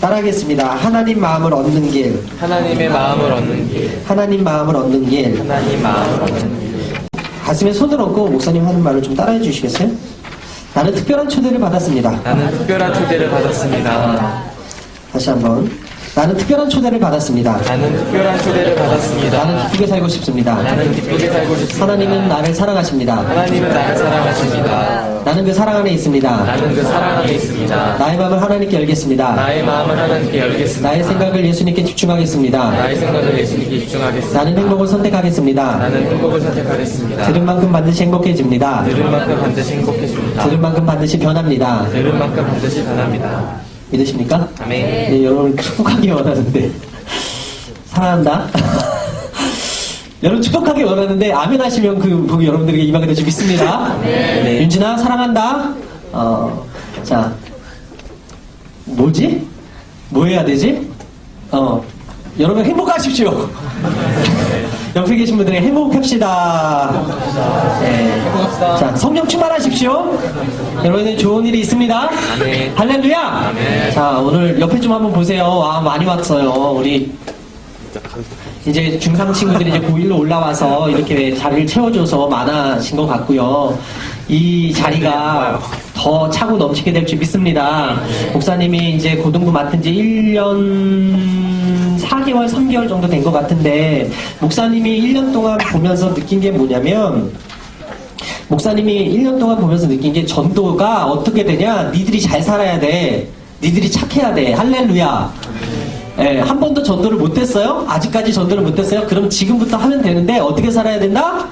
따라하겠습니다. 하나님 마음을 얻는 길. 하나님의 마음을 얻는 길. 하나님 마음을 얻는 길. 하나님 마음을 얻는 길. 가슴에 손을 얹고 목사님 하는 말을 좀 따라해 주시겠어요? 나는 특별한 초대를 받았습니다. 나는 특별한 초대를 받았습니다. 다시 한번. 나는 특별한 초대를 받았습니다. 나는 특별한 초대를 받았습니다. 나는 기쁘게 살고 싶습니다. 나는 기쁘게 살고 싶습니다. 하나님은 나를 사랑하십니다. 하나님은 나를 사랑하십니다. 나는 그 사랑 안에 있습니다. 나는 그 사랑 안에 있습니다. 나의 마음을 하나님께 열겠습니다. 나의 마음을 하나님께 열겠습니다. 나의 생각을 예수님께 집중하겠습니다. 나의 생각을 예수님께 집중하겠습니다. 나는 행복을 선택하겠습니다. 나는 행복을 선택하겠습니다. 들은 만큼 반드시 행복해집니다. 들은 만큼 반드시 행복해집니다. 들은 만큼 반드시 변합니다. 들은 만큼 반드시 변합니다. 믿으십니까? 아멘. 네, 여러분 축복하기 원하는데 사랑한다. 여러분 축복하기 원하는데 아멘 하시면 그 복이 여러분들에게 임하게 되지 믿습니다. 네. 윤진아 사랑한다. 자 뭐지? 뭐 해야 되지? 여러분 행복하십시오. 옆에 계신 분들에게 행복합시다. 네. 행복합시다. 자, 성령 충만하십시오. 여러분들 좋은 일이 있습니다. 아멘. 할렐루야. 아멘. 자, 오늘 옆에 좀 한번 보세요. 와, 많이 왔어요. 우리 이제 중3 친구들이 이제 고1로 올라와서 이렇게 자리를 채워줘서 많아진 것 같고요. 이 자리가 더 차고 넘치게 될 줄 믿습니다. 목사님이 이제 고등부 맡은 지 1년 4개월, 3개월 정도 된 것 같은데, 목사님이 1년 동안 보면서 느낀 게 뭐냐면, 목사님이 1년 동안 보면서 느낀 게 전도가 어떻게 되냐? 니들이 잘 살아야 돼. 니들이 착해야 돼. 할렐루야. 예, 한 번도 전도를 못했어요? 아직까지 전도를 못했어요? 그럼 지금부터 하면 되는데 어떻게 살아야 된다?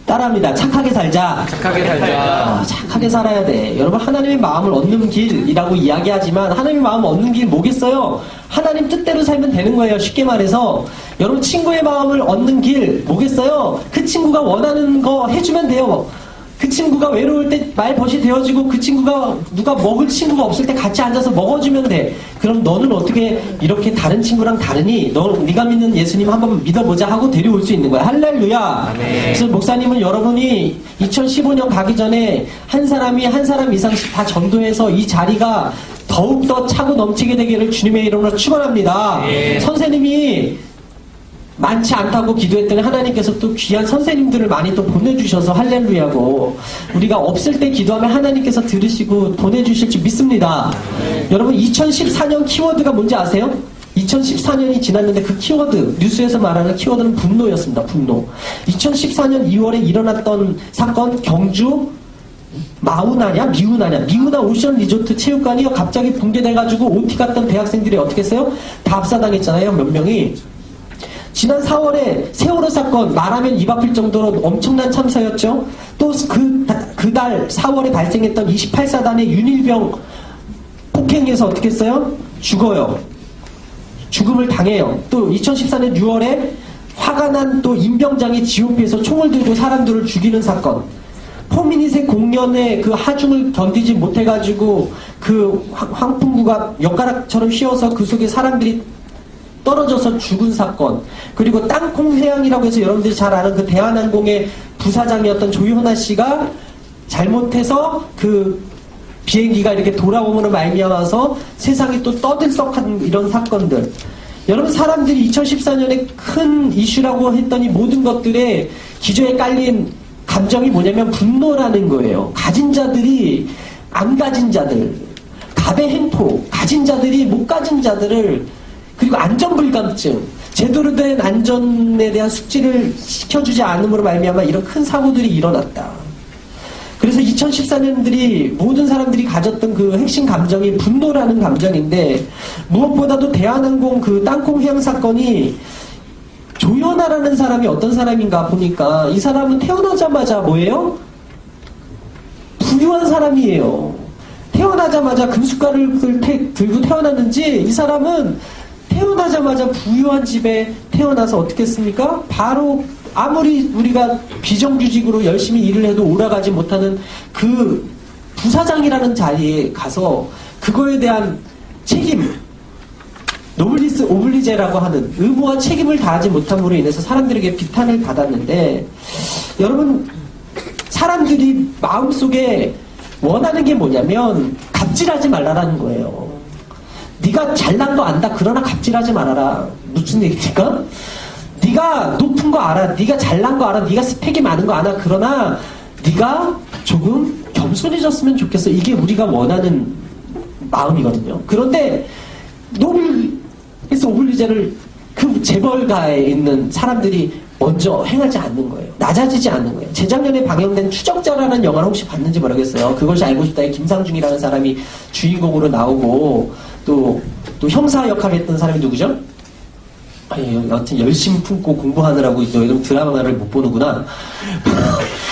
따라합니다. 착하게 살자. 착하게 살자. 착하게 살아야 돼. 여러분 하나님의 마음을 얻는 길이라고 이야기하지만 하나님의 마음을 얻는 길 뭐겠어요? 하나님 뜻대로 살면 되는 거예요. 쉽게 말해서 여러분 친구의 마음을 얻는 길 뭐겠어요? 그 친구가 원하는 거 해주면 돼요. 그 친구가 외로울 때 말벗이 되어지고 그 친구가 누가 먹을 친구가 없을 때 같이 앉아서 먹어주면 돼. 그럼 너는 어떻게 이렇게 다른 친구랑 다르니? 네가 믿는 예수님 한번 믿어보자 하고 데려올 수 있는 거야. 할렐루야. 아멘. 그래서 목사님은 여러분이 2015년 가기 전에 한 사람이 한 사람 이상씩 다 전도해서 이 자리가 더욱더 차고 넘치게 되기를 주님의 이름으로 축원합니다. 예. 선생님이 많지 않다고 기도했더니 하나님께서 또 귀한 선생님들을 많이 또 보내주셔서 할렐루야고 우리가 없을 때 기도하면 하나님께서 들으시고 보내주실 줄 믿습니다. 여러분 2014년 키워드가 뭔지 아세요? 2014년이 지났는데 그 키워드 뉴스에서 말하는 키워드는 분노였습니다. 분노. 2014년 2월에 일어났던 사건 경주 미우나 오션 리조트 체육관이 갑자기 붕괴돼가지고 OT 갔던 대학생들이 어떻게 했어요? 다 압사당했잖아요. 몇 명이. 지난 4월에 세월호 사건 말하면 입 아플 정도로 엄청난 참사였죠. 또 그달 4월에 발생했던 28사단의 윤일병 폭행에서 어떻게 했어요? 죽어요. 죽음을 당해요. 또 2014년 6월에 화가 난 또 임병장이 GOP에서 총을 들고 사람들을 죽이는 사건. 포미닛의 공연의 그 하중을 견디지 못해가지고 그 황풍구가 엿가락처럼 휘어서 그 속에 사람들이 떨어져서 죽은 사건. 그리고 땅콩해양이라고 해서 여러분들이 잘 아는 그 대한항공의 부사장이었던 조현아 씨가 잘못해서 그 비행기가 이렇게 돌아오므로 말미암아서 세상이 또 떠들썩한 이런 사건들. 여러분 사람들이 2014년에 큰 이슈라고 했더니 모든 것들에 기저에 깔린 감정이 뭐냐면 분노라는 거예요. 가진 자들이 안 가진 자들, 갑의 행포, 가진 자들이 못 가진 자들을 그리고 안전불감증, 제대로 된 안전에 대한 숙지를 시켜주지 않음으로 말미암아 이런 큰 사고들이 일어났다. 그래서 2014년들이 모든 사람들이 가졌던 그 핵심 감정이 분노라는 감정인데 무엇보다도 대한항공 그 땅콩 해양 사건이 조연아라는 사람이 어떤 사람인가 보니까 이 사람은 태어나자마자 뭐예요? 부유한 사람이에요. 태어나자마자 금숟가락을 들고 태어났는지 이 사람은 태어나자마자 부유한 집에 태어나서 어떻게 했습니까? 바로 아무리 우리가 비정규직으로 열심히 일을 해도 오라가지 못하는 그 부사장이라는 자리에 가서 그거에 대한 책임, 노블리스 오블리제라고 하는 의무와 책임을 다하지 못함으로 인해서 사람들에게 비탄을 받았는데 여러분 사람들이 마음속에 원하는 게 뭐냐면 갑질하지 말라라는 거예요. 네가 잘난 거 안다. 그러나 갑질하지 말아라. 무슨 얘기입니까? 네가 높은 거 알아. 네가 잘난 거 알아. 네가 스펙이 많은 거 알아. 그러나 네가 조금 겸손해졌으면 좋겠어. 이게 우리가 원하는 마음이거든요. 그런데 노블에서 오블리제를 그 재벌가에 있는 사람들이 먼저 행하지 않는 거예요. 낮아지지 않는 거예요. 재작년에 방영된 추적자라는 영화를 혹시 봤는지 모르겠어요. 그것이 알고 싶다에 김상중이라는 사람이 주인공으로 나오고 또 형사 역할을 했던 사람이 누구죠? 아니, 여튼 열심히 품고 공부하느라고 너희들 드라마를 못 보는구나.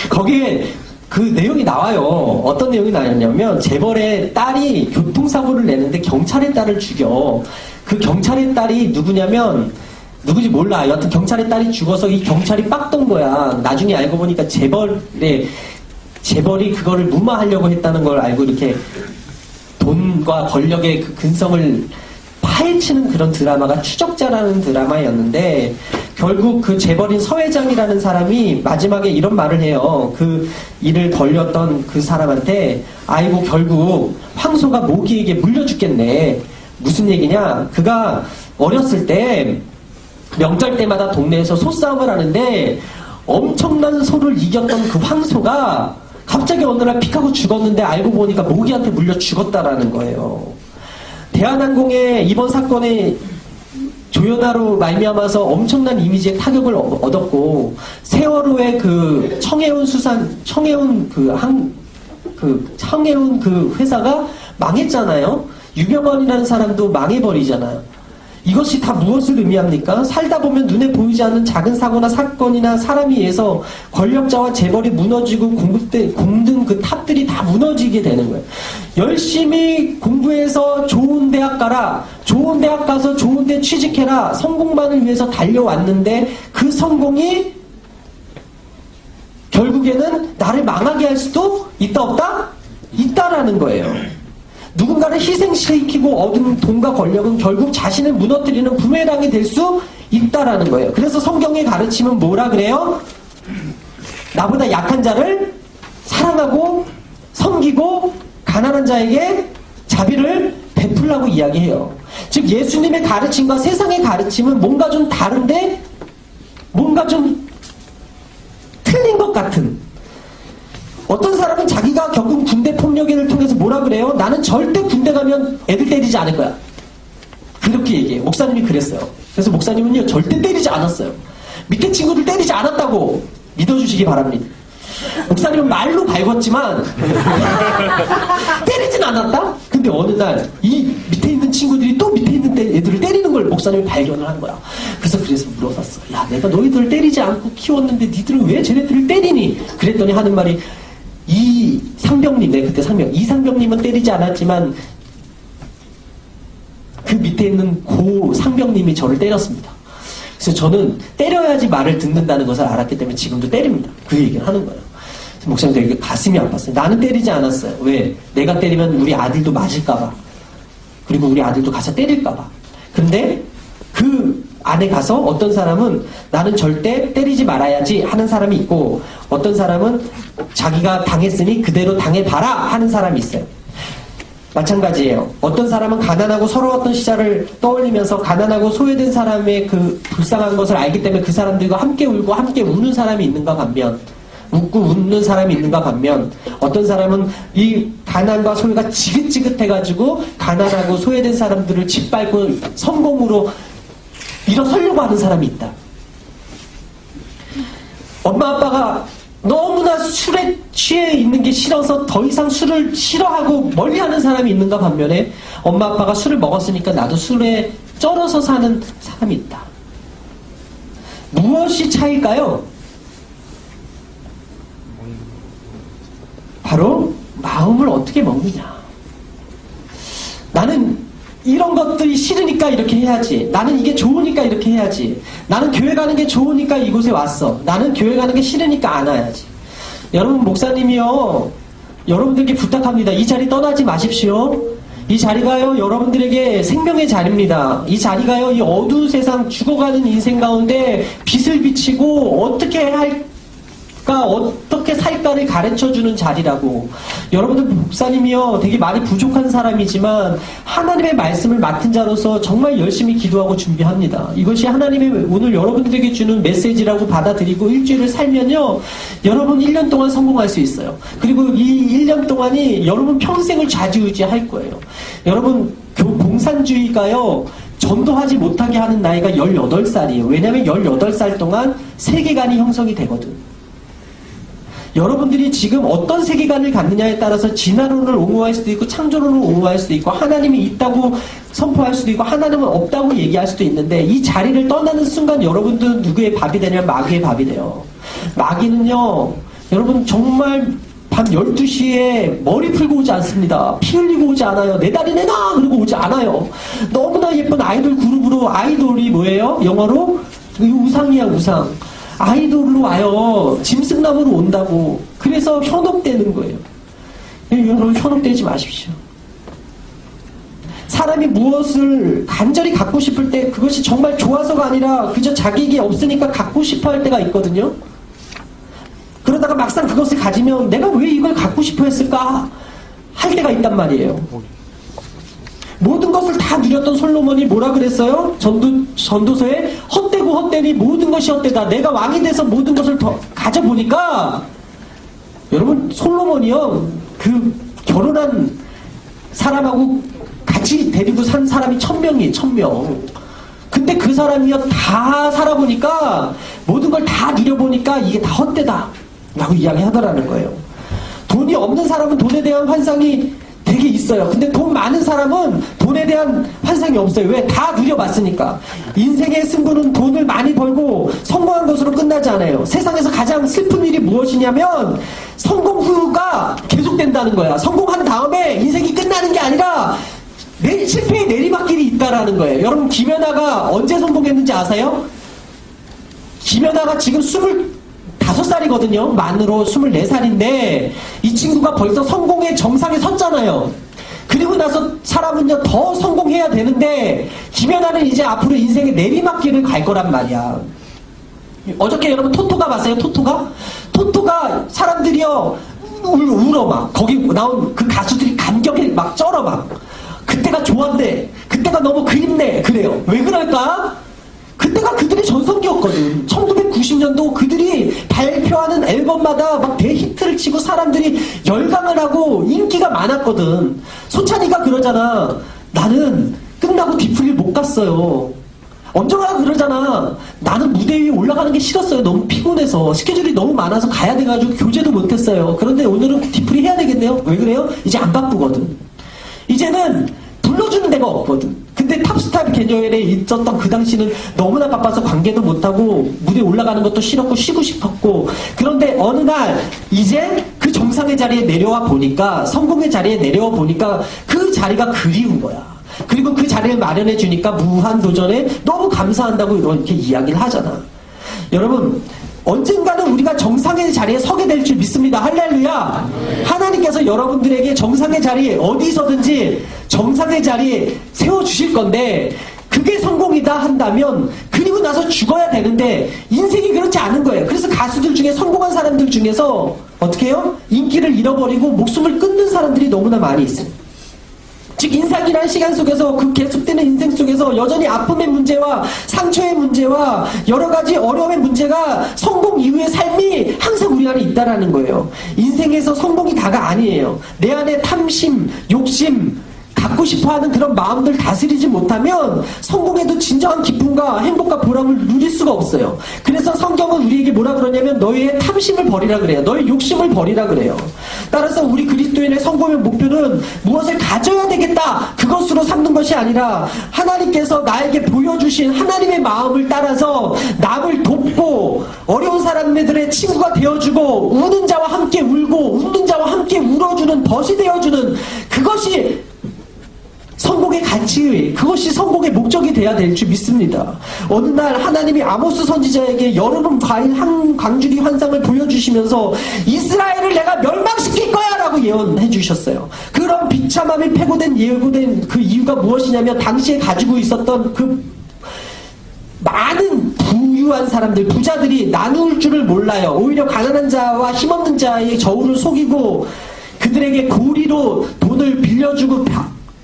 거기에 그 내용이 나와요. 어떤 내용이 나왔냐면 재벌의 딸이 교통사고를 내는데 경찰의 딸을 죽여. 그 경찰의 딸이 누구냐면 누구지 몰라. 여튼 경찰의 딸이 죽어서 이 경찰이 빡던 거야. 나중에 알고 보니까 재벌이 그거를 무마하려고 했다는 걸 알고 이렇게 돈과 권력의 그 근성을 파헤치는 그런 드라마가 추적자라는 드라마였는데 결국 그 재벌인 서 회장이라는 사람이 마지막에 이런 말을 해요. 그 일을 벌렸던 그 사람한테 아이고 결국 황소가 모기에게 물려 죽겠네. 무슨 얘기냐? 그가 어렸을 때 명절 때마다 동네에서 소싸움을 하는데 엄청난 소를 이겼던 그 황소가 갑자기 어느 날 픽하고 죽었는데 알고 보니까 모기한테 물려 죽었다라는 거예요. 대한항공의 이번 사건에 조연아로 말미암아서 엄청난 이미지의 타격을 얻었고 세월호의 그 청해운 그 회사가 망했잖아요. 유병헌이라는 사람도 망해버리잖아요. 이것이 다 무엇을 의미합니까? 살다 보면 눈에 보이지 않는 작은 사고나 사건이나 사람에 의해서 권력자와 재벌이 무너지고 공등 그 탑들이 다 무너지게 되는 거예요. 열심히 공부해서 좋은 대학 가라. 좋은 대학 가서 좋은 데 취직해라. 성공만을 위해서 달려왔는데 그 성공이 결국에는 나를 망하게 할 수도 있다 없다? 있다라는 거예요. 누군가를 희생시키고 얻은 돈과 권력은 결국 자신을 무너뜨리는 부메랑이 될 수 있다라는 거예요. 그래서 성경의 가르침은 뭐라 그래요? 나보다 약한 자를 사랑하고 섬기고 가난한 자에게 자비를 베풀라고 이야기해요. 즉 예수님의 가르침과 세상의 가르침은 뭔가 좀 다른데 뭔가 좀 틀린 것 같은. 어떤 사람은 자기가 겪은 군대 폭력을 통해서 뭐라 그래요? 나는 절대 군대 가면 애들 때리지 않을 거야. 그렇게 얘기해요. 목사님이 그랬어요. 그래서 목사님은요 절대 때리지 않았어요. 밑에 친구들 때리지 않았다고 믿어주시기 바랍니다. 목사님은 말로 밝았지만 때리진 않았다? 근데 어느 날 이 밑에 있는 친구들이 또 밑에 있는 애들을 때리는 걸 목사님이 발견을 한 거야. 그래서 물어봤어. 야, 내가 너희들을 때리지 않고 키웠는데 니들은 왜 쟤네들을 때리니? 그랬더니 하는 말이 이상병님, 그때 이상병님은 때리지 않았지만 그 밑에 있는 고 상병님이 저를 때렸습니다. 그래서 저는 때려야지 말을 듣는다는 것을 알았기 때문에 지금도 때립니다. 그 얘기를 하는 거예요. 목사님 되게 가슴이 아팠어요. 나는 때리지 않았어요. 왜? 내가 때리면 우리 아들도 맞을까봐. 그리고 우리 아들도 가서 때릴까봐. 근데 그 안에 가서 어떤 사람은 나는 절대 때리지 말아야지 하는 사람이 있고 어떤 사람은 자기가 당했으니 그대로 당해봐라 하는 사람이 있어요. 마찬가지예요. 어떤 사람은 가난하고 서러웠던 시절을 떠올리면서 가난하고 소외된 사람의 그 불쌍한 것을 알기 때문에 그 사람들과 함께 울고 함께 우는 사람이 있는가 반면 웃고 웃는 사람이 있는가 반면 어떤 사람은 이 가난과 소외가 지긋지긋해가지고 가난하고 소외된 사람들을 짓밟고 성공으로 일어서려고 하는 사람이 있다. 엄마 아빠가 너무나 술에 취해 있는 게 싫어서 더 이상 술을 싫어하고 멀리하는 사람이 있는가 반면에 엄마 아빠가 술을 먹었으니까 나도 술에 쩔어서 사는 사람이 있다. 무엇이 차이일까요? 바로 마음을 어떻게 먹느냐. 나는 이런 것들이 싫으니까 이렇게 해야지. 나는 이게 좋으니까 이렇게 해야지. 나는 교회 가는 게 좋으니까 이곳에 왔어. 나는 교회 가는 게 싫으니까 안 와야지. 여러분 목사님이요. 여러분들께 부탁합니다. 이 자리 떠나지 마십시오. 이 자리가요. 여러분들에게 생명의 자리입니다. 이 자리가요. 이 어두운 세상 죽어가는 인생 가운데 빛을 비치고 어떻게 할 어떻게 살까를 가르쳐주는 자리라고. 여러분들 목사님이요 되게 많이 부족한 사람이지만 하나님의 말씀을 맡은 자로서 정말 열심히 기도하고 준비합니다. 이것이 하나님의 오늘 여러분들에게 주는 메시지라고 받아들이고 일주일을 살면요 여러분 1년 동안 성공할 수 있어요. 그리고 이 1년 동안이 여러분 평생을 좌지우지할 거예요. 여러분 공산주의가요 전도하지 못하게 하는 나이가 18살이에요. 왜냐하면 18살 동안 세계관이 형성이 되거든. 여러분들이 지금 어떤 세계관을 갖느냐에 따라서 진화론을 옹호할 수도 있고 창조론을 옹호할 수도 있고 하나님이 있다고 선포할 수도 있고 하나님은 없다고 얘기할 수도 있는데 이 자리를 떠나는 순간 여러분들은 누구의 밥이 되냐면 마귀의 밥이 돼요. 마귀는요 여러분 정말 밤 12시에 머리 풀고 오지 않습니다. 피 흘리고 오지 않아요. 내 다리 내놔! 그러고 오지 않아요. 너무나 예쁜 아이돌 그룹으로 아이돌이 뭐예요? 영어로? 우상이야 우상. 아이돌로 와요. 짐승남으로 온다고. 그래서 현혹되는 거예요. 여러분 현혹되지 마십시오. 사람이 무엇을 간절히 갖고 싶을 때 그것이 정말 좋아서가 아니라 그저 자기에게 없으니까 갖고 싶어 할 때가 있거든요. 그러다가 막상 그것을 가지면 내가 왜 이걸 갖고 싶어 했을까 할 때가 있단 말이에요. 모든 것을 다 누렸던 솔로몬이 뭐라 그랬어요? 전도서에 헛되고 헛되니 모든 것이 헛되다. 내가 왕이 돼서 모든 것을 더 가져보니까 여러분 솔로몬이요 그 결혼한 사람하고 같이 데리고 산 사람이 1000명이에요. 1000명. 근데 그 사람이요 다 살아보니까 모든 걸 다 누려보니까 이게 다 헛되다 라고 이야기하더라는 거예요. 돈이 없는 사람은 돈에 대한 환상이 되게 있어요. 근데 돈 많은 사람은 돈에 대한 환상이 없어요. 왜? 다 누려봤으니까. 인생의 승부는 돈을 많이 벌고 성공한 것으로 끝나지 않아요. 세상에서 가장 슬픈 일이 무엇이냐면 성공 후가 계속된다는 거야. 성공한 다음에 인생이 끝나는 게 아니라 실패의 내리막길이 있다라는 거예요. 여러분 김연아가 언제 성공했는지 아세요? 김연아가 지금 25살이거든요. 만으로 24살인데 이 친구가 벌써 성공의 정상에 섰잖아요. 그리고 나서 사람은요 더 성공해야 되는데 김연아는 이제 앞으로 인생의 내리막길을 갈 거란 말이야. 어저께 여러분 토토가 봤어요? 토토가 사람들이요 울어 막. 거기 나온 그 가수들이 감격에 막 쩔어 막. 그때가 좋았네. 그때가 너무 그립네. 그래요. 왜 그럴까? 그때가 그들의 전성기였거든. 1990년도 그들이 발표하는 앨범마다 막 대히트를 치고 사람들이 열광을 하고 인기가 많았거든. 소찬이가 그러잖아. 나는 끝나고 뒤풀이를 못 갔어요. 언젠가 그러잖아. 나는 무대 위에 올라가는 게 싫었어요. 너무 피곤해서. 스케줄이 너무 많아서 가야 돼가지고 교제도 못했어요. 그런데 오늘은 뒤풀이 해야 되겠네요. 왜 그래요? 이제 안 바쁘거든. 이제는 불러주는 데가 없거든. 근데 탑스타 개념에 있었던 그 당시는 너무나 바빠서 관계도 못하고 무대에 올라가는 것도 싫었고 쉬고 싶었고 그런데 어느 날 이제 그 정상의 자리에 내려와 보니까 성공의 자리에 내려와 보니까 그 자리가 그리운 거야. 그리고 그 자리를 마련해 주니까 무한도전에 너무 감사한다고 이렇게 이야기를 하잖아. 여러분 언젠가는 우리가 정상의 자리에 서게 될 줄 믿습니다. 할렐루야. 하나님께서 여러분들에게 정상의 자리에 어디서든지 정상의 자리에 세워주실 건데 그게 성공이다 한다면 그리고 나서 죽어야 되는데 인생이 그렇지 않은 거예요. 그래서 가수들 중에 성공한 사람들 중에서 어떻게 해요? 인기를 잃어버리고 목숨을 끊는 사람들이 너무나 많이 있어요. 즉 인생이라는 시간 속에서 그 계속되는 인생 속에서 여전히 아픔의 문제와 상처의 문제와 여러 가지 어려움의 문제가 성공 이후의 삶이 항상 우리 안에 있다라는 거예요. 인생에서 성공이 다가 아니에요. 내 안에 탐심, 욕심, 갖고 싶어하는 그런 마음들 다스리지 못하면 성공에도 진정한 기쁨과 행복과 보람을 누릴 수가 없어요. 그래서 성경은 우리에게 뭐라 그러냐면 너희의 탐심을 버리라 그래요. 너희 욕심을 버리라 그래요. 따라서 우리 그리스도인의 성공의 목표는 무엇을 가져야 되겠다 그것으로 삼는 것이 아니라 하나님께서 나에게 보여주신 하나님의 마음을 따라서 남을 돕고 어려운 사람들의 친구가 되어주고 우는 자와 함께 울고 웃는 자와 함께 울어주는 벗이 되어주는 그것이 성공의 가치, 그것이 성공의 목적이 돼야 될 줄 믿습니다. 어느 날 하나님이 아모스 선지자에게 여름 과일 한 광주리 환상을 보여주시면서 이스라엘을 내가 멸망시킬 거야 라고 예언해 주셨어요. 그런 비참함이 예고된 그 이유가 무엇이냐면 당시에 가지고 있었던 그 많은 부유한 사람들, 부자들이 나눌 줄을 몰라요. 오히려 가난한 자와 힘없는 자의 저울을 속이고 그들에게 고리로 돈을 빌려주고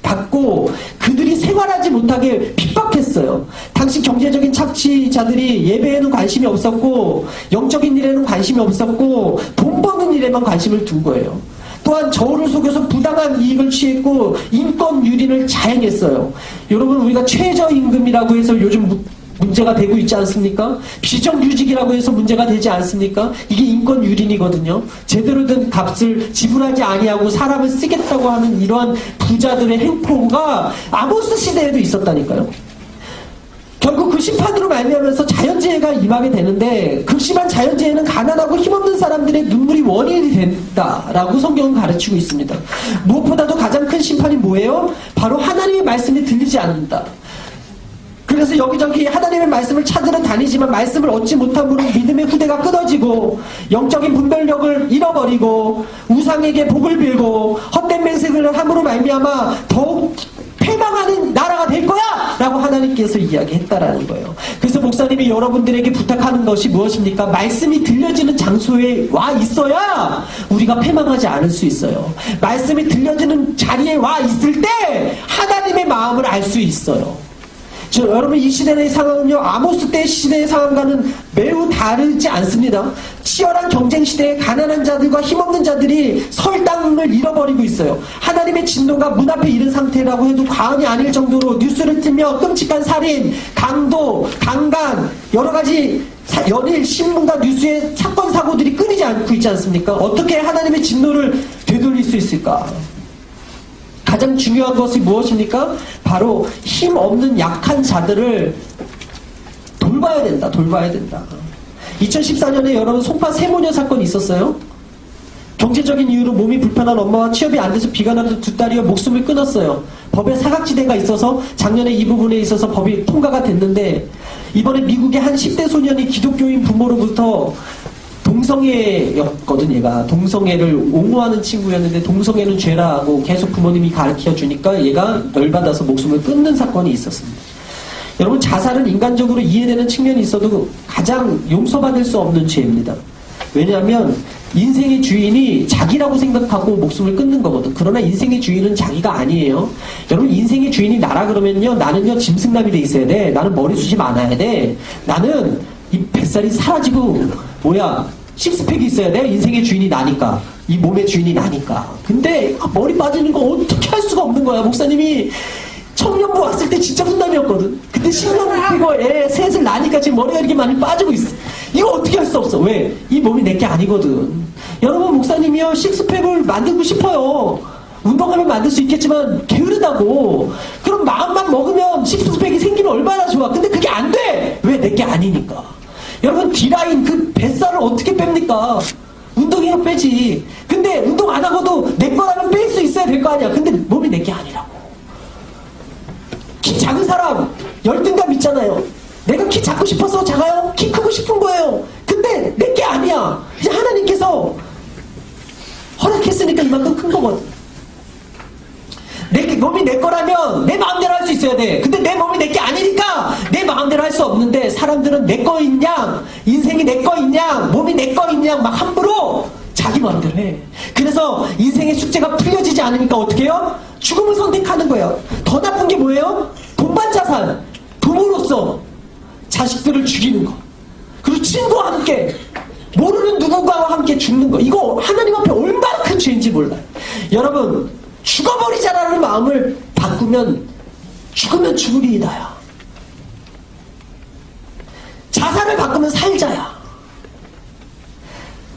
받고 그들이 생활하지 못하게 핍박했어요. 당시 경제적인 착취자들이 예배에는 관심이 없었고 영적인 일에는 관심이 없었고 돈 버는 일에만 관심을 둔 거예요. 또한 저울을 속여서 부당한 이익을 취했고 인권 유린을 자행했어요. 여러분, 우리가 최저임금이라고 해서 요즘 문제가 되고 있지 않습니까? 비정규직이라고 해서 문제가 되지 않습니까? 이게 인권 유린이거든요. 제대로 된 값을 지불하지 아니하고 사람을 쓰겠다고 하는 이러한 부자들의 행포가 아모스 시대에도 있었다니까요. 결국 그 심판으로 말미암아서 자연재해가 임하게 되는데 극심한 자연재해는 가난하고 힘없는 사람들의 눈물이 원인이 된다라고 성경은 가르치고 있습니다. 무엇보다도 가장 큰 심판이 뭐예요? 바로 하나님의 말씀이 들리지 않는다. 그래서 여기저기 하나님의 말씀을 찾으러 다니지만 말씀을 얻지 못함으로 믿음의 후대가 끊어지고 영적인 분별력을 잃어버리고 우상에게 복을 빌고 헛된 맹세를 함으로 말미암아 더욱 패망하는 나라가 될 거야! 라고 하나님께서 이야기했다라는 거예요. 그래서 목사님이 여러분들에게 부탁하는 것이 무엇입니까? 말씀이 들려지는 장소에 와 있어야 우리가 패망하지 않을 수 있어요. 말씀이 들려지는 자리에 와 있을 때 하나님의 마음을 알 수 있어요. 여러분, 이 시대의 상황은요, 아모스 때 시대의 상황과는 매우 다르지 않습니다. 치열한 경쟁 시대에 가난한 자들과 힘없는 자들이 설 땅을 잃어버리고 있어요. 하나님의 진노가 문 앞에 이른 상태라고 해도 과언이 아닐 정도로 뉴스를 틀면 끔찍한 살인, 강도, 강간, 여러 가지 연일 신문과 뉴스에 사건 사고들이 끊이지 않고 있지 않습니까? 어떻게 하나님의 진노를 되돌릴 수 있을까? 가장 중요한 것이 무엇입니까? 바로 힘없는 약한 자들을 돌봐야 된다. 2014년에 여러분 송파 세모녀 사건이 있었어요. 경제적인 이유로 몸이 불편한 엄마와 취업이 안 돼서 비관하던 두 딸이 목숨을 끊었어요. 법에 사각지대가 있어서 작년에 이 부분에 있어서 법이 통과가 됐는데 이번에 미국의 한 10대 소년이 기독교인 부모로부터 동성애였거든. 얘가 동성애를 옹호하는 친구였는데 동성애는 죄라고 계속 부모님이 가르쳐 주니까 얘가 열받아서 목숨을 끊는 사건이 있었습니다. 여러분, 자살은 인간적으로 이해되는 측면이 있어도 가장 용서받을 수 없는 죄입니다. 왜냐하면 인생의 주인이 자기라고 생각하고 목숨을 끊는 거거든. 그러나 인생의 주인은 자기가 아니에요. 여러분, 인생의 주인이 나라 그러면요, 나는요 짐승남이 돼 있어야 돼. 나는 머리숱이 많아야 돼. 나는 이 뱃살이 사라지고 식스팩이 있어야 돼. 인생의 주인이 나니까. 이 몸의 주인이 나니까. 근데 머리 빠지는 거 어떻게 할 수가 없는 거야. 목사님이 청년부 왔을 때 진짜 훈남이었거든. 근데 10년 피고 애 셋을 나니까 지금 머리가 이렇게 많이 빠지고 있어. 이거 어떻게 할 수 없어. 왜? 이 몸이 내게 아니거든. 여러분, 목사님이요 식스팩을 만들고 싶어요. 운동하면 만들 수 있겠지만 게으르다고. 그럼 마음만 먹으면 식스팩이 생기면 얼마나 좋아. 근데 그게 안 돼. 왜? 내게 아니니까. 여러분, D라인 그 뱃살을 어떻게 뺍니까? 운동해야 빼지. 근데 운동 안 하고도 내 거라면 뺄 수 있어야 될 거 아니야. 근데 몸이 내 게 아니라고. 키 작은 사람 열등감 있잖아요. 내가 키 작고 싶어서 작아요? 키 크고 싶은 거예요. 근데 내 게 아니야. 이제 하나님께서 허락했으니까 이만큼 큰 거거든. 내 몸이 내 거라면 내 마음대로 할 수 있어야 돼. 근데 내 몸이 내 게 아니니까 내 마음대로 할 수 없는데 사람들은 내 거인 양, 인생이 내 거인 양, 몸이 내 거인 양 막 함부로 자기 마음대로 해. 그래서 인생의 숙제가 풀려지지 않으니까 어떻게 해요? 죽음을 선택하는 거예요. 더 나쁜 게 뭐예요? 동반자살, 부모로서 자식들을 죽이는 거. 그리고 친구와 함께 모르는 누군가와 함께 죽는 거. 이거 하나님 앞에 얼마나 큰 죄인지 몰라요. 여러분, 죽어버리자라는 마음을 바꾸면 죽으면 죽으리이다야. 자살을 바꾸면 살자야.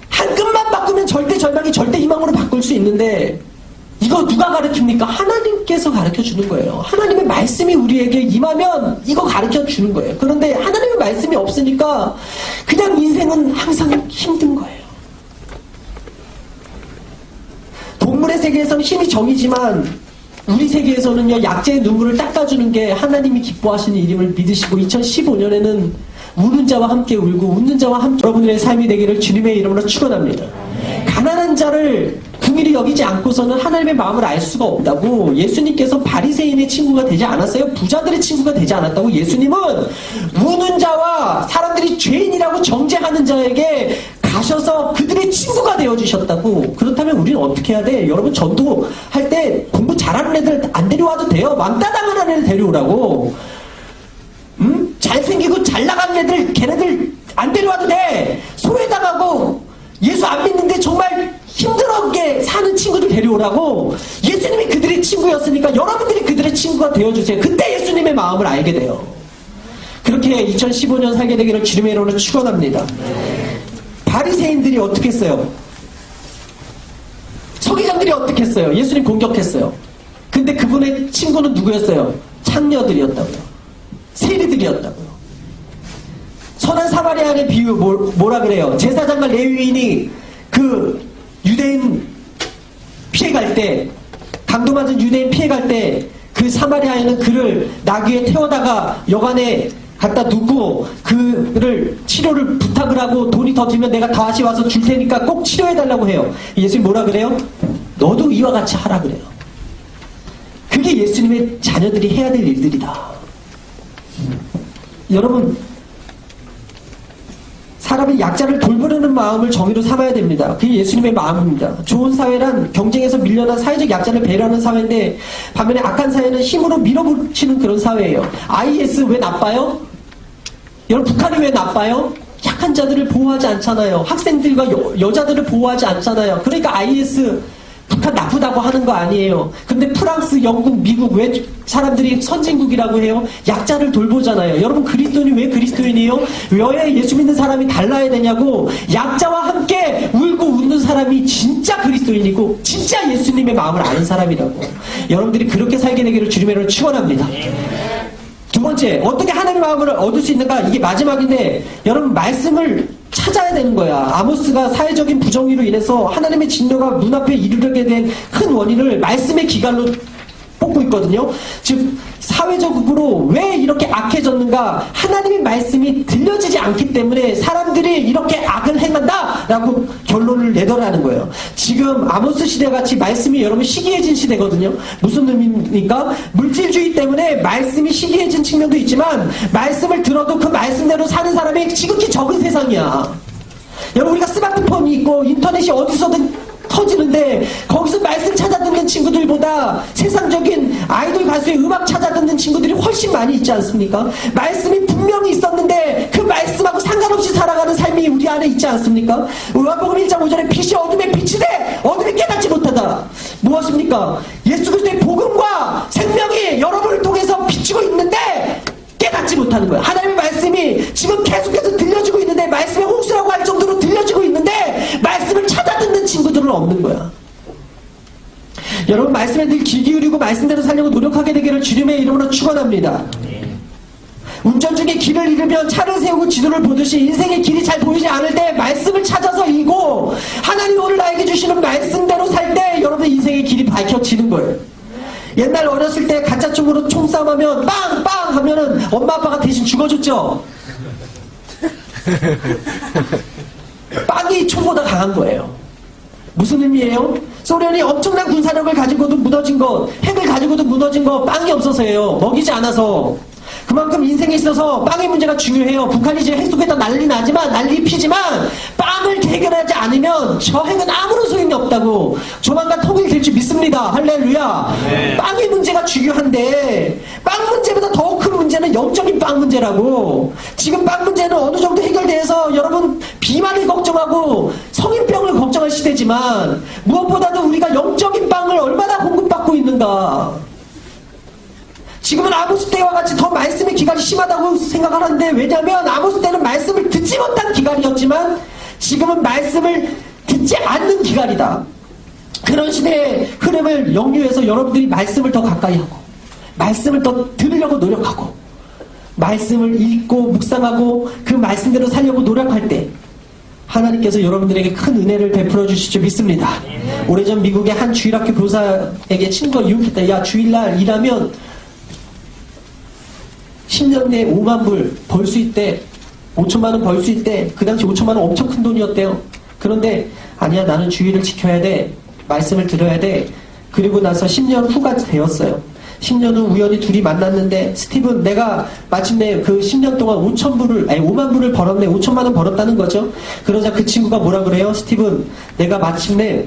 한 끗만 바꾸면 절대 절망이 절대 희망으로 바꿀 수 있는데 이거 누가 가르칩니까? 하나님께서 가르쳐주는 거예요. 하나님의 말씀이 우리에게 임하면 이거 가르쳐주는 거예요. 그런데 하나님의 말씀이 없으니까 그냥 인생은 항상 힘든 거예요. 동물의 세계에서는 힘이 정이지만 우리 세계에서는요, 약자의 눈물을 닦아주는 게 하나님이 기뻐하시는 일임을 믿으시고 2015년에는 우는 자와 함께 울고 웃는 자와 함께 여러분들의 삶이 되기를 주님의 이름으로 축원합니다. 가난한 자를 그 궁일이 여기지 않고서는 하나님의 마음을 알 수가 없다고. 예수님께서 바리새인의 친구가 되지 않았어요? 부자들의 친구가 되지 않았다고. 예수님은 우는 자와 사람들이 죄인이라고 정죄하는 자에게 가셔서 그들의 친구가 되어주셨다고. 그렇다면 우리는 어떻게 해야 돼? 여러분, 전도할 때 공부 잘하는 애들 안 데려와도 돼요. 왕따당하는 애들 데려오라고. 잘생기고 잘 나가는 애들, 걔네들 안 데려와도 돼. 소외당하고 예수 안 믿는데 정말 힘들게 사는 친구들 데려오라고. 예수님이 그들의 친구였으니까 여러분들이 그들의 친구가 되어주세요. 그때 예수님의 마음을 알게 돼요. 그렇게 2015년 살게 되기를 주님의 이름으로 축원합니다. 바리새인들이 어떻게 했어요? 서기관들이 어떻게 했어요? 예수님 공격했어요. 근데 그분의 친구는 누구였어요? 창녀들이었다고요. 세리들이었다고요. 선한 사마리아의 비유 뭐라 그래요? 제사장과 레위인이 그 유대인 피해갈 때, 강도 맞은 유대인 피해갈 때 그 사마리아인은 그를 나귀에 태워다가 여관에 갖다 두고 그를 치료를 부탁을 하고 돈이 더 들면 내가 다시 와서 줄 테니까 꼭 치료해달라고 해요. 예수님 뭐라 그래요? 너도 이와 같이 하라 그래요. 그게 예수님의 자녀들이 해야 될 일들이다. 여러분, 사람이 약자를 돌보려는 마음을 정의로 삼아야 됩니다. 그게 예수님의 마음입니다. 좋은 사회란 경쟁에서 밀려난 사회적 약자를 배려하는 사회인데, 반면에 악한 사회는 힘으로 밀어붙이는 그런 사회예요. IS 왜 나빠요? 여러분, 북한이 왜 나빠요? 약한 자들을 보호하지 않잖아요. 학생들과 여자들을 보호하지 않잖아요. 그러니까 IS 북한 나쁘다고 하는 거 아니에요. 근데 프랑스, 영국, 미국 왜 사람들이 선진국이라고 해요? 약자를 돌보잖아요. 여러분, 그리스도인이 왜 그리스도인이에요? 왜 예수 믿는 사람이 달라야 되냐고. 약자와 함께 울고 웃는 사람이 진짜 그리스도인이고 진짜 예수님의 마음을 아는 사람이라고. 여러분들이 그렇게 살게 되기를 주님의 이름으로 축원합니다. 두 번째, 어떻게 하나님의 마음을 얻을 수 있는가? 이게 마지막인데, 여러분, 말씀을 찾아야 되는 거야. 아모스가 사회적인 부정의로 인해서 하나님의 진노가 눈앞에 이르게 된 큰 원인을 말씀의 기갈로 뽑고 있거든요. 즉, 사회적으로 왜 이렇게 악해졌는가? 하나님의 말씀이 들려지지 않기 때문에 사람들이 이렇게 악을 행한다! 라고 결론을 내더라는 거예요. 지금 아모스 시대같이 말씀이 여러분 시기해진 시대거든요. 무슨 의미입니까? 물질주의 때문에 말씀이 시기해진 측면도 있지만 말씀을 들어도 그 말씀대로 사는 사람이 지극히 적은 세상이야. 여러분, 우리가 스마트폰이 있고 인터넷이 어디서든 터지는데 거기서 말씀 찾아 듣는 친구들보다 세상적인 아이돌 가수의 음악 찾아 듣는 친구들이 훨씬 많이 있지 않습니까? 말씀이 분명히 있었는데 그 말씀하고 상관없이 살아가는 삶이 우리 안에 있지 않습니까? 요한복음 1장 5절에 빛이 어둠에 빛이 돼 어둠이 깨닫지 못하다. 무엇입니까? 예수 그리스도의 복음과 생명이 여러분을 통해서 비추고 있는데 깨닫지 못하는 거예요. 하나님의 말씀이 지금 계속해서 들려주고 있는데, 말씀의 홍수라고 할 정도로 들려주고 있는데 말씀을 찾아 듣는 친구들은 없는 거야. 여러분, 말씀에 늘 귀 기울이고 말씀대로 살려고 노력하게 되기를 주님의 이름으로 축원합니다. 운전 중에 길을 잃으면 차를 세우고 지도를 보듯이 인생의 길이 잘 보이지 않을 때 말씀을 찾아서 읽고 하나님 오늘 나에게 주시는 말씀대로 살 때 여러분의 인생의 길이 밝혀지는 거예요. 옛날 어렸을 때 가짜총으로 총싸움하면 빵빵 하면은 엄마 아빠가 대신 죽어줬죠. 빵이 총보다 강한 거예요. 무슨 의미예요? 소련이 엄청난 군사력을 가지고도 무너진 것, 핵을 가지고도 무너진 것 빵이 없어서예요. 먹이지 않아서. 그만큼 인생에 있어서 빵의 문제가 중요해요. 북한이 이제 핵 속에다 난리 나지만, 난리 피지만 빵을 해결하지 않으면 저 핵은 아무런 소용이 없다고. 조만간 통일될 줄 믿습니다. 할렐루야. 네. 빵의 문제가 중요한데 빵 문제보다 더 큰 문제는 영적인 빵 문제라고. 지금 빵 문제는 어느 정도 해결돼서 여러분 비만을 걱정하고 성인병을 걱정할 시대지만 무엇보다도 우리가 영적인 빵을 얼마나 공급받고 있는가. 지금은 아모스 때와 같이 더 말씀의 기갈이 심하다고 생각하는데, 왜냐하면 아모스 때는 말씀을 듣지 못한 기갈이었지만 지금은 말씀을 듣지 않는 기갈이다. 그런 시대의 흐름을 역류해서 여러분들이 말씀을 더 가까이 하고 말씀을 더 들으려고 노력하고 말씀을 읽고 묵상하고 그 말씀대로 살려고 노력할 때 하나님께서 여러분들에게 큰 은혜를 베풀어 주실 줄 믿습니다. 오래전 미국의 한 주일학교 교사에게 친구가 유혹했다. 야, 주일날 일하면 10년 내에 5만 불 벌 수 있대. 5천만 원 벌 수 있대. 그 당시 5천만 원 엄청 큰 돈이었대요. 그런데 아니야, 나는 주의를 지켜야 돼. 말씀을 들어야 돼. 그리고 나서 10년 후가 되었어요. 10년 후 우연히 둘이 만났는데, 스티븐, 내가 마침내 그 10년 동안 5만 불을 벌었네. 5천만 원 벌었다는 거죠. 그러자 그 친구가 뭐라 그래요? 스티븐, 내가 마침내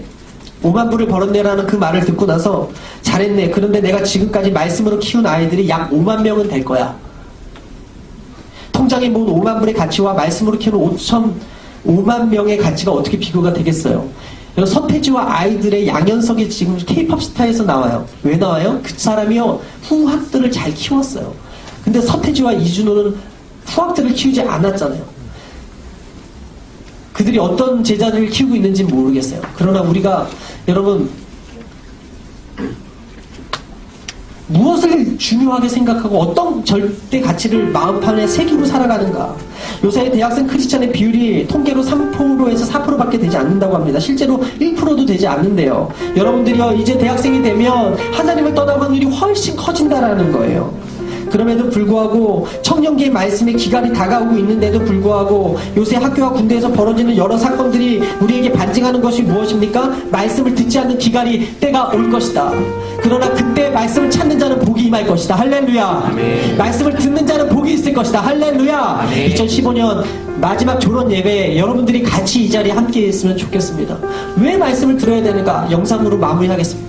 5만 불을 벌었네라는 그 말을 듣고 나서, 잘했네. 그런데 내가 지금까지 말씀으로 키운 아이들이 약 5만 명은 될 거야. 통장에 모은 5만 불의 가치와 말씀으로 키우는 5만 명의 가치가 어떻게 비교가 되겠어요? 여러분, 서태지와 아이들의 양현석이 지금 K-POP 스타에서 나와요. 왜 나와요? 그 사람이요, 후학들을 잘 키웠어요. 근데 서태지와 이준호는 후학들을 키우지 않았잖아요. 그들이 어떤 제자들을 키우고 있는지 모르겠어요. 그러나 우리가, 여러분, 무엇을 중요하게 생각하고 어떤 절대 가치를 마음판에 새기고 살아가는가. 요새 대학생 크리스찬의 비율이 통계로 3%에서 4%밖에 되지 않는다고 합니다. 실제로 1%도 되지 않는데요. 여러분들이요, 이제 대학생이 되면 하나님을 떠날 확률이 훨씬 커진다라는 거예요. 그럼에도 불구하고 청년기의 말씀의 기간이 다가오고 있는데도 불구하고 요새 학교와 군대에서 벌어지는 여러 사건들이 우리에게 반증하는 것이 무엇입니까? 말씀을 듣지 않는 기간이 때가 올 것이다. 그러나 그때 말씀을 찾는 자는 복이 임할 것이다. 할렐루야. 아멘. 말씀을 듣는 자는 복이 있을 것이다. 할렐루야. 아멘. 2015년 마지막 졸업 예배에 여러분들이 같이 이 자리에 함께 있으면 좋겠습니다. 왜 말씀을 들어야 되는가? 영상으로 마무리하겠습니다.